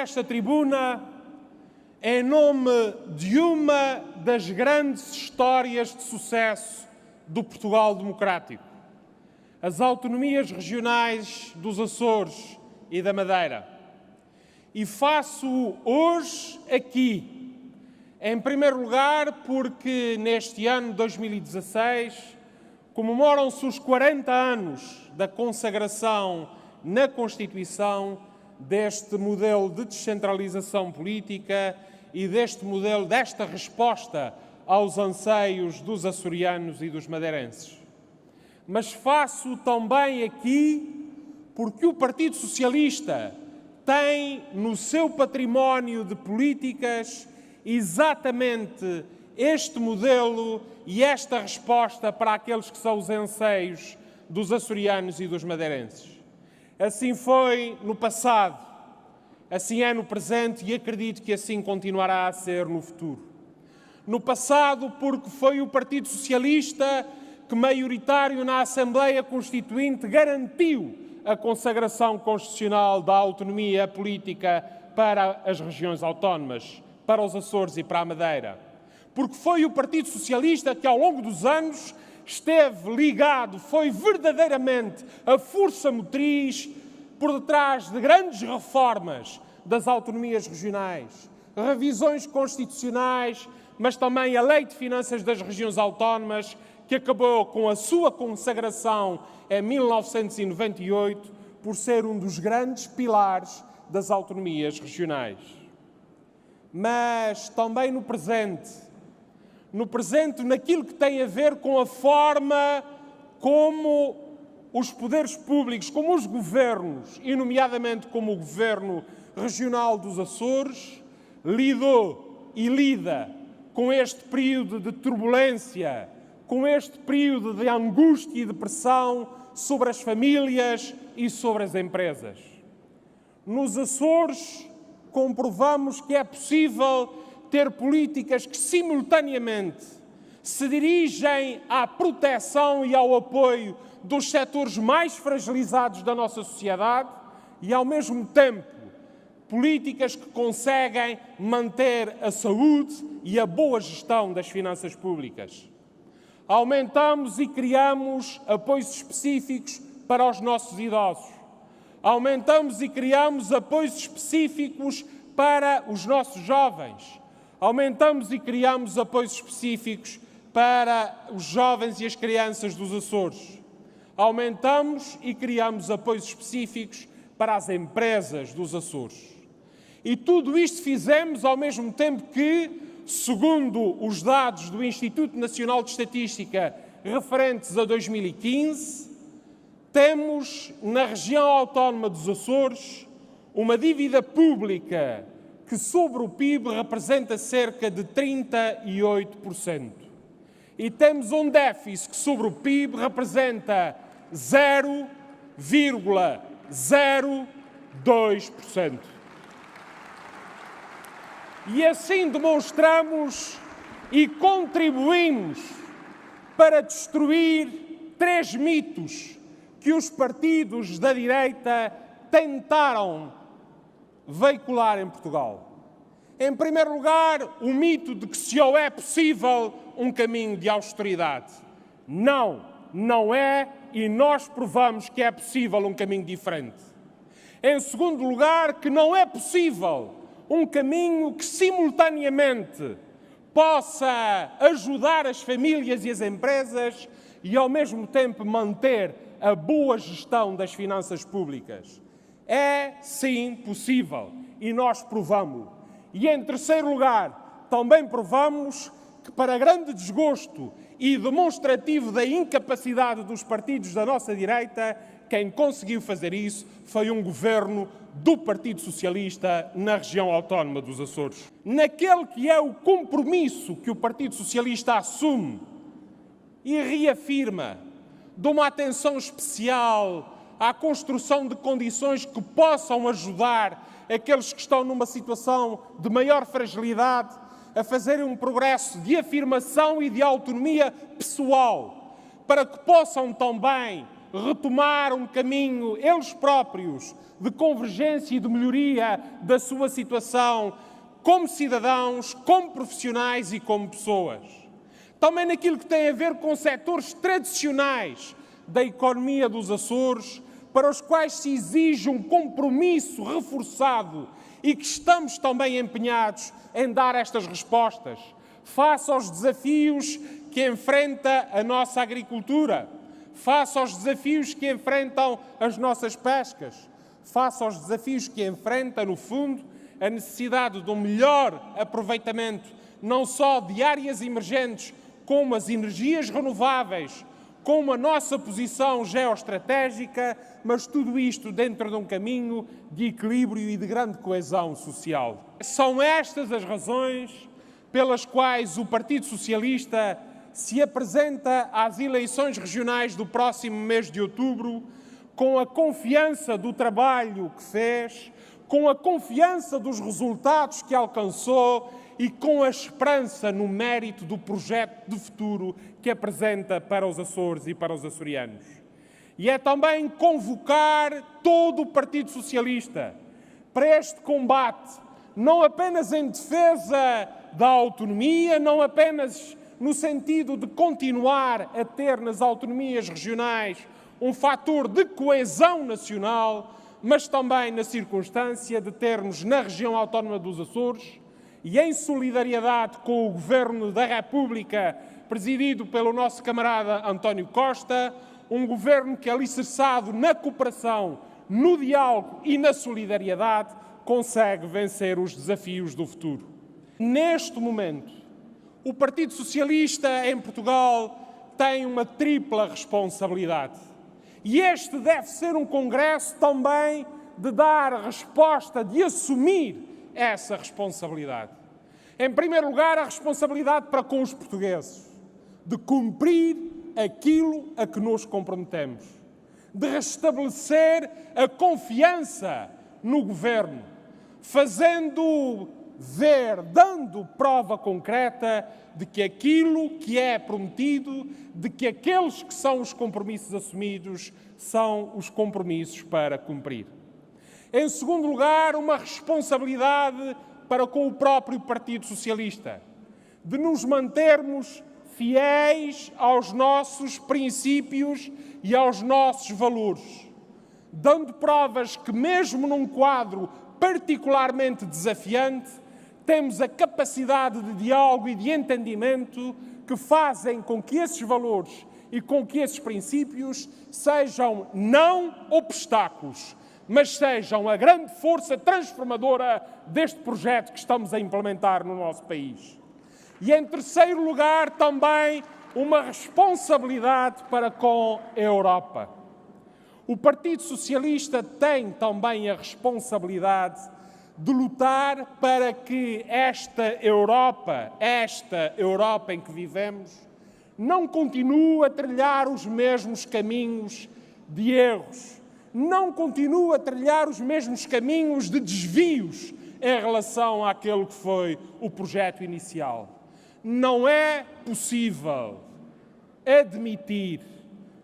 esta tribuna em nome de uma das grandes histórias de sucesso do Portugal democrático, as autonomias regionais dos Açores e da Madeira. E faço hoje aqui, em primeiro lugar, porque neste ano 2016 comemoram-se os 40 anos da consagração na Constituição deste modelo de descentralização política e desta resposta aos anseios dos açorianos e dos madeirenses. Mas faço também aqui porque o Partido Socialista tem no seu património de políticas exatamente este modelo e esta resposta para aqueles que são os anseios dos açorianos e dos madeirenses. Assim foi no passado, assim é no presente e acredito que assim continuará a ser no futuro. No passado, porque foi o Partido Socialista que, maioritário na Assembleia Constituinte, garantiu a consagração constitucional da autonomia política para as regiões autónomas, para os Açores e para a Madeira. Porque foi o Partido Socialista que, ao longo dos anos, esteve ligado, foi verdadeiramente a força motriz por detrás de grandes reformas das autonomias regionais, revisões constitucionais, mas também a Lei de Finanças das Regiões Autónomas, que acabou com a sua consagração em 1998 por ser um dos grandes pilares das autonomias regionais. Mas também no presente, naquilo que tem a ver com a forma como os poderes públicos, como os governos, e nomeadamente como o Governo Regional dos Açores, lidou e lida com este período de turbulência, com este período de angústia e de pressão sobre as famílias e sobre as empresas. Nos Açores, comprovamos que é possível ter políticas que simultaneamente se dirigem à proteção e ao apoio dos setores mais fragilizados da nossa sociedade e, ao mesmo tempo, políticas que conseguem manter a saúde e a boa gestão das finanças públicas. Aumentamos e criamos apoios específicos para os nossos idosos. Aumentamos e criamos apoios específicos para os nossos jovens. Aumentamos e criamos apoios específicos para os jovens e as crianças dos Açores. Aumentamos e criamos apoios específicos para as empresas dos Açores. E tudo isto fizemos ao mesmo tempo que, segundo os dados do Instituto Nacional de Estatística referentes a 2015, temos na região autónoma dos Açores uma dívida pública que sobre o PIB representa cerca de 38%. E temos um déficit que sobre o PIB representa 0,02%. E assim demonstramos e contribuímos para destruir 3 mitos que os partidos da direita tentaram veicular em Portugal. Em primeiro lugar, o mito de que só é possível um caminho de austeridade. Não, não é, e nós provamos que é possível um caminho diferente. Em segundo lugar, que não é possível um caminho que simultaneamente possa ajudar as famílias e as empresas e ao mesmo tempo manter a boa gestão das finanças públicas. É, sim, possível e nós provamos-lo. E, em terceiro lugar, também provamos que, para grande desgosto e demonstrativo da incapacidade dos partidos da nossa direita, quem conseguiu fazer isso foi um governo do Partido Socialista na região autónoma dos Açores. Naquele que é o compromisso que o Partido Socialista assume e reafirma de uma atenção especial à construção de condições que possam ajudar aqueles que estão numa situação de maior fragilidade a fazerem um progresso de afirmação e de autonomia pessoal, para que possam também retomar um caminho, eles próprios, de convergência e de melhoria da sua situação como cidadãos, como profissionais e como pessoas. Também naquilo que tem a ver com setores tradicionais da economia dos Açores, para os quais se exige um compromisso reforçado e que estamos também empenhados em dar estas respostas, face aos desafios que enfrenta a nossa agricultura, face aos desafios que enfrentam as nossas pescas, face aos desafios que enfrenta, no fundo, a necessidade de um melhor aproveitamento, não só de áreas emergentes, como as energias renováveis, como a nossa posição geoestratégica, mas tudo isto dentro de um caminho de equilíbrio e de grande coesão social. São estas as razões pelas quais o Partido Socialista se apresenta às eleições regionais do próximo mês de outubro com a confiança do trabalho que fez, com a confiança dos resultados que alcançou e com a esperança no mérito do projeto de futuro que apresenta para os Açores e para os açorianos. E é também convocar todo o Partido Socialista para este combate, não apenas em defesa da autonomia, não apenas no sentido de continuar a ter nas autonomias regionais um fator de coesão nacional, mas também na circunstância de termos na região autónoma dos Açores e em solidariedade com o Governo da República, presidido pelo nosso camarada António Costa, um governo que, alicerçado na cooperação, no diálogo e na solidariedade, consegue vencer os desafios do futuro. Neste momento, o Partido Socialista em Portugal tem uma tripla responsabilidade. E este deve ser um congresso também de dar resposta, de assumir essa responsabilidade. Em primeiro lugar, a responsabilidade para com os portugueses, de cumprir aquilo a que nos comprometemos, de restabelecer a confiança no governo, fazendo ver, dando prova concreta de que aquilo que é prometido, de que aqueles que são os compromissos assumidos são os compromissos para cumprir. Em segundo lugar, uma responsabilidade para com o próprio Partido Socialista, de nos mantermos fiéis aos nossos princípios e aos nossos valores, dando provas que, mesmo num quadro particularmente desafiante, temos a capacidade de diálogo e de entendimento que fazem com que esses valores e com que esses princípios sejam não obstáculos, mas sejam a grande força transformadora deste projeto que estamos a implementar no nosso país. E, em terceiro lugar, também uma responsabilidade para com a Europa. O Partido Socialista tem também a responsabilidade de lutar para que esta Europa em que vivemos, não continue a trilhar os mesmos caminhos de erros, não continue a trilhar os mesmos caminhos de desvios em relação àquele que foi o projeto inicial. Não é possível admitir,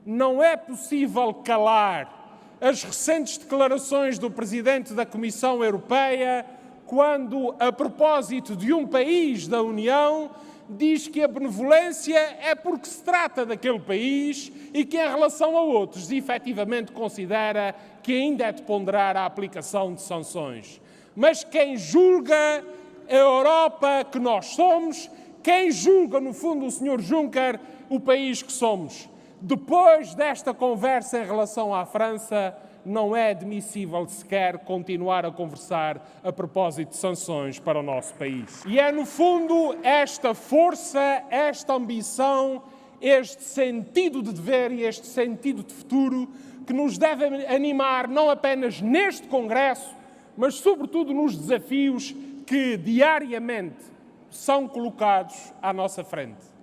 não é possível calar as recentes declarações do Presidente da Comissão Europeia, quando, a propósito de um país da União, diz que a benevolência é porque se trata daquele país e que, em relação a outros, efetivamente considera que ainda é de ponderar a aplicação de sanções. Mas quem julga a Europa que nós somos, quem julga, no fundo, o Sr. Juncker, o país que somos. Depois desta conversa em relação à França, não é admissível sequer continuar a conversar a propósito de sanções para o nosso país. E é, no fundo, esta força, esta ambição, este sentido de dever e este sentido de futuro que nos deve animar não apenas neste Congresso, mas sobretudo nos desafios que diariamente são colocados à nossa frente.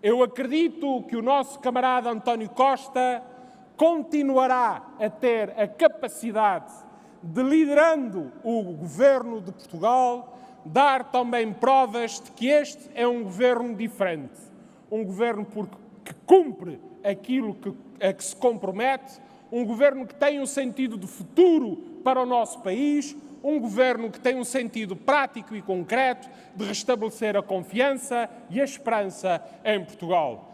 Eu acredito que o nosso camarada António Costa continuará a ter a capacidade de, liderando o governo de Portugal, dar também provas de que este é um governo diferente. Um governo que cumpre aquilo que a que se compromete, um governo que tem um sentido de futuro para o nosso país, um governo que tem um sentido prático e concreto de restabelecer a confiança e a esperança em Portugal.